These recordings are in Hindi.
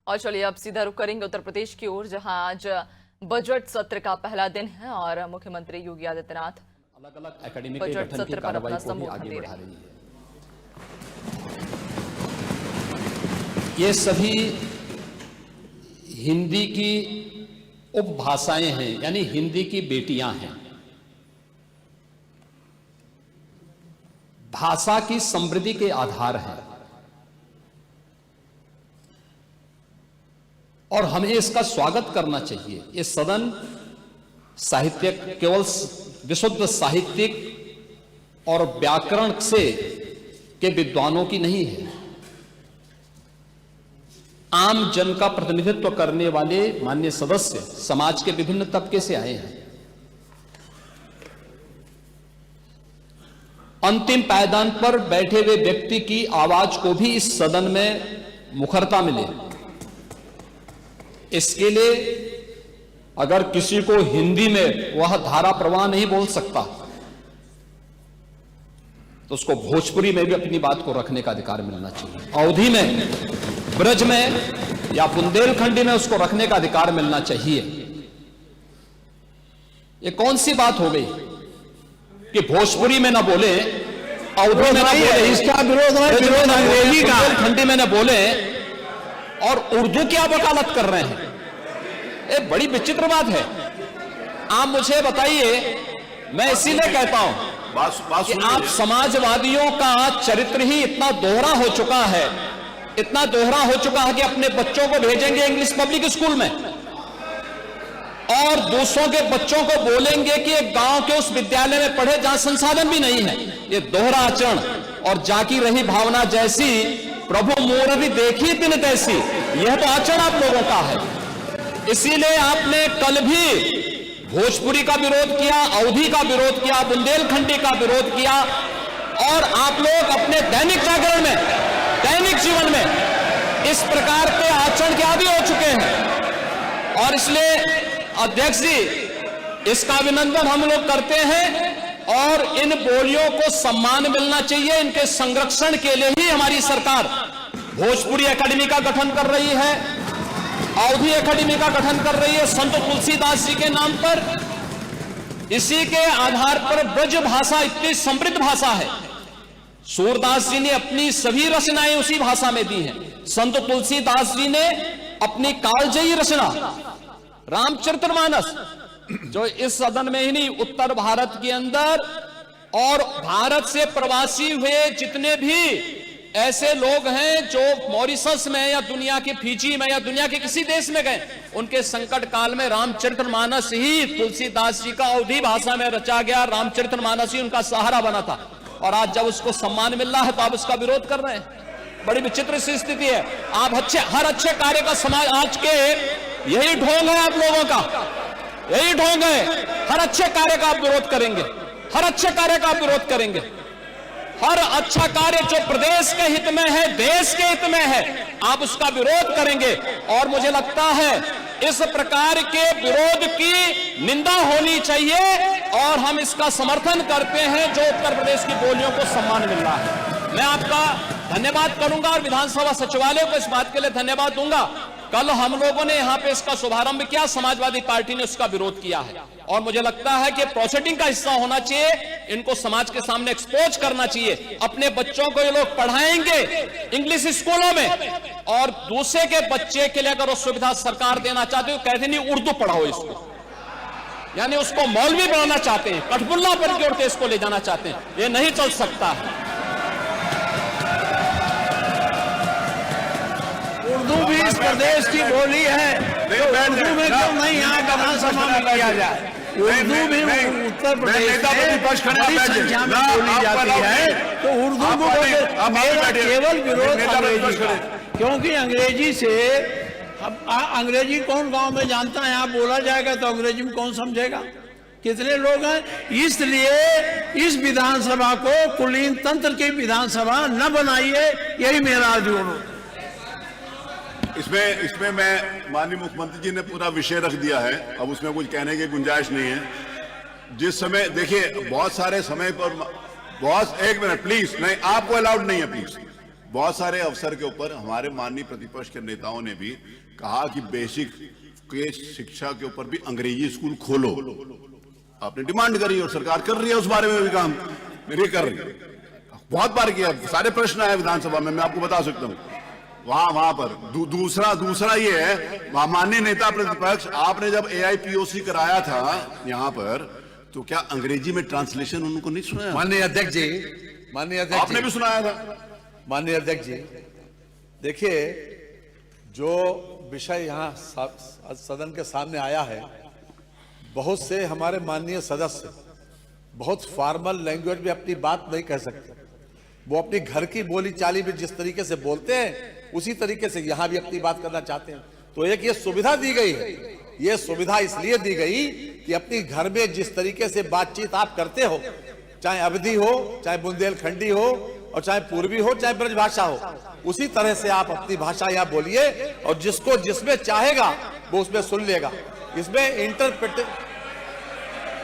और चलिए अब सीधा रुख करेंगे उत्तर प्रदेश की ओर, जहां आज बजट सत्र का पहला दिन है और मुख्यमंत्री योगी आदित्यनाथ अलग-अलग एकेडमिक बजट गठन की सत्र पर कार्रवाई अपना को भी संबोधन आगे दे बढ़ा रहे रही है। ये सभी हिंदी की उपभाषाएं हैं, यानी हिंदी की बेटियां हैं। भाषा की समृद्धि के आधार हैं और हमें इसका स्वागत करना चाहिए। ये सदन साहित्यिक, केवल विशुद्ध साहित्यिक और व्याकरण से के विद्वानों की नहीं है, आम जन का प्रतिनिधित्व करने वाले माननीय सदस्य समाज के विभिन्न तबके से आए हैं। अंतिम पायदान पर बैठे हुए व्यक्ति की आवाज को भी इस सदन में मुखरता मिले, इसके लिए अगर किसी को हिंदी में वह धारा प्रवाह नहीं बोल सकता तो उसको भोजपुरी में भी अपनी बात को रखने का अधिकार मिलना चाहिए, अवधी में, ब्रज में या बुंदेलखंडी में उसको रखने का अधिकार मिलना चाहिए। ये कौन सी बात हो गई कि भोजपुरी में ना बोले, अवधी में ना बोले, इसका विरोध अंग्रेजी का, बुंदेलखंडी में ना बोले और उर्दू की आप वकालत कर रहे हैं। ये बड़ी विचित्र बात है। आप मुझे बताइए, मैं इसीलिए कहता हूं कि आप समाजवादियों का चरित्र ही इतना दोहरा हो चुका है, इतना दोहरा हो चुका है कि अपने बच्चों को भेजेंगे इंग्लिश पब्लिक स्कूल में और दूसरों के बच्चों को बोलेंगे कि एक गांव के उस विद्यालय में पढ़े जहां संसाधन भी नहीं है। ये दोहरा आचरण और जाकी रही भावना जैसी प्रभु मोररी देखी तिन तैसी, यह तो आचरण आप लोगों का है। इसीलिए आपने कल भी भोजपुरी का विरोध किया, अवधी का विरोध किया, बुंदेलखंडी का विरोध किया और आप लोग अपने दैनिक जागरण में, दैनिक जीवन में इस प्रकार के आचरण के आदी हो चुके हैं। और इसलिए अध्यक्ष जी, इसका अभिनंदन हम लोग करते हैं और इन बोलियों को सम्मान मिलना चाहिए। इनके संरक्षण के लिए ही हमारी सरकार भोजपुरी एकेडमी का गठन कर रही है, अवधी एकेडमी का गठन कर रही है संत तुलसीदास जी के नाम पर। इसी के आधार पर ब्रज भाषा इतनी समृद्ध भाषा है। सूरदास जी ने अपनी सभी रचनाएं उसी भाषा में दी हैं। संत तुलसीदास जी ने अपनी कालजयी रचना रामचरितमानस, जो इस सदन में ही नहीं, उत्तर भारत के अंदर और भारत से प्रवासी हुए जितने भी ऐसे लोग हैं जो मॉरिशस में या दुनिया के फिजी में या दुनिया के किसी देश में गए, उनके संकट काल में रामचरितमानस ही तुलसीदास जी का अवधी भाषा में रचा गया रामचरितमानस ही उनका सहारा बना था। और आज जब उसको सम्मान मिल रहा है तो आप उसका विरोध कर रहे हैं। बड़ी विचित्र सी स्थिति है। आप हर अच्छे कार्य का समाज, आज के यही ढोंग है आप लोगों का, यही ढोंग है। हर अच्छे कार्य का आप विरोध करेंगे, हर अच्छे कार्य का आप विरोध करेंगे। हर अच्छा कार्य जो प्रदेश के हित में है, देश के हित में है, आप उसका विरोध करेंगे। और मुझे लगता है इस प्रकार के विरोध की निंदा होनी चाहिए और हम इसका समर्थन करते हैं जो उत्तर प्रदेश की बोलियों को सम्मान मिल रहा है। मैं आपका धन्यवाद करूंगा और विधानसभा सचिवालय को इस बात के लिए धन्यवाद दूंगा। कल हम लोगों ने यहां पे इसका शुभारंभ किया, समाजवादी पार्टी ने उसका विरोध किया है और मुझे लगता है कि प्रोसीडिंग का हिस्सा होना चाहिए, इनको समाज के सामने एक्सपोज करना चाहिए। अपने बच्चों को ये लोग पढ़ाएंगे इंग्लिश स्कूलों में और दूसरे के बच्चे के लिए अगर वो सुविधा सरकार देना चाहते हो, कहते नहीं उर्दू पढ़ाओ इसको, यानी उसको मौलवी बनाना चाहते हैं, कठपुल्ला पर जोड़ते इसको ले जाना चाहते हैं। ये नहीं चल सकता है। उर्दू भी इस प्रदेश की बोली है, तो उर्दू में क्यों नहीं यहाँ विधानसभा में किया जाए? उर्दू भी उत्तर प्रदेश में बड़ी संख्या में बोली जाती है, तो उर्दू को मेरा केवल विरोध अंग्रेजी का, क्योंकि अंग्रेजी से अंग्रेजी कौन गांव में जानता है? यहाँ बोला जाएगा तो अंग्रेजी में कौन समझेगा? कितने लोग हैं? इसलिए इस विधानसभा को कुलीन तंत्र की विधानसभा न बनाइए, यही मेरा अनुरोध। इसमें मैं माननीय मुख्यमंत्री जी ने पूरा विषय रख दिया है, अब उसमें कुछ कहने की गुंजाइश नहीं है। जिस समय देखिए बहुत सारे समय पर बहुत, एक मिनट प्लीज, नहीं आपको अलाउड नहीं है प्लीज, बहुत सारे अवसर के ऊपर हमारे माननीय प्रतिपक्ष के नेताओं ने भी कहा कि बेसिक के शिक्षा के ऊपर भी अंग्रेजी स्कूल खोलो। आपने डिमांड करी और सरकार कर रही है उस बारे में भी काम, नहीं कर रही है। बहुत बार किया, सारे प्रश्न आए विधानसभा में, मैं आपको बता सकता हूं वहां पर। दूसरा ये है, माननीय नेता प्रतिपक्ष, आपने जब AIPOC कराया था यहां पर, तो क्या अंग्रेजी में ट्रांसलेशन उनको नहीं सुनाया? माननीय अध्यक्ष जी, आपने भी सुनाया था। माननीय अध्यक्ष जी, देखिए जो विषय यहाँ सदन के सामने आया है, बहुत से हमारे माननीय सदस्य बहुत फॉर्मल लैंग्वेज में अपनी बात नहीं कह सकते। वो अपनी घर की बोली चाली में जिस तरीके से बोलते हैं उसी तरीके से यहाँ भी अपनी बात करना चाहते हैं। तो एक ये सुविधा दी गई है, ये सुविधा इसलिए दी गई कि अपनी घर में जिस तरीके से बातचीत आप करते हो, चाहे अवधी हो, चाहे बुंदेलखंडी हो, और चाहे पूर्वी हो, चाहे ब्रजभाषा हो, उसी तरह से आप अपनी भाषा यहाँ बोलिए और जिसको जिसमें चाहेगा वो उसमें सुन लेगा।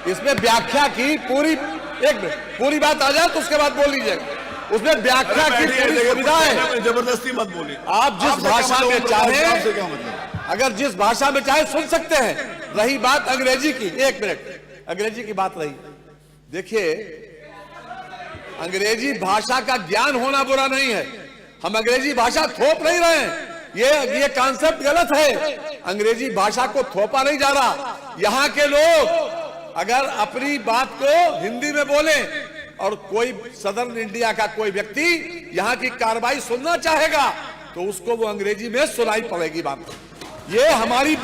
इसमें व्याख्या की पूरी बात आ जाए तो उसके बाद बोल लीजिएगा। उसमें व्याख्या की पूरी सुविधा है। जबरदस्ती मत बोलिए। आप जिस भाषा में चाहे, क्या मतलब? अगर जिस भाषा में चाहे सुन सकते हैं। रही बात अंग्रेजी की, 1 मिनट, अंग्रेजी की बात रही, देखिए अंग्रेजी भाषा का ज्ञान होना बुरा नहीं है, हम अंग्रेजी भाषा थोप नहीं रहे हैं, ये कॉन्सेप्ट गलत है। अंग्रेजी भाषा को थोपा नहीं जा रहा। यहाँ के लोग अगर अपनी बात को हिंदी में बोले और कोई सदर्न इंडिया का कोई व्यक्ति यहाँ की कार्रवाई सुनना चाहेगा तो उसको वो अंग्रेजी में सुनाई पड़ेगी बात। ये हमारी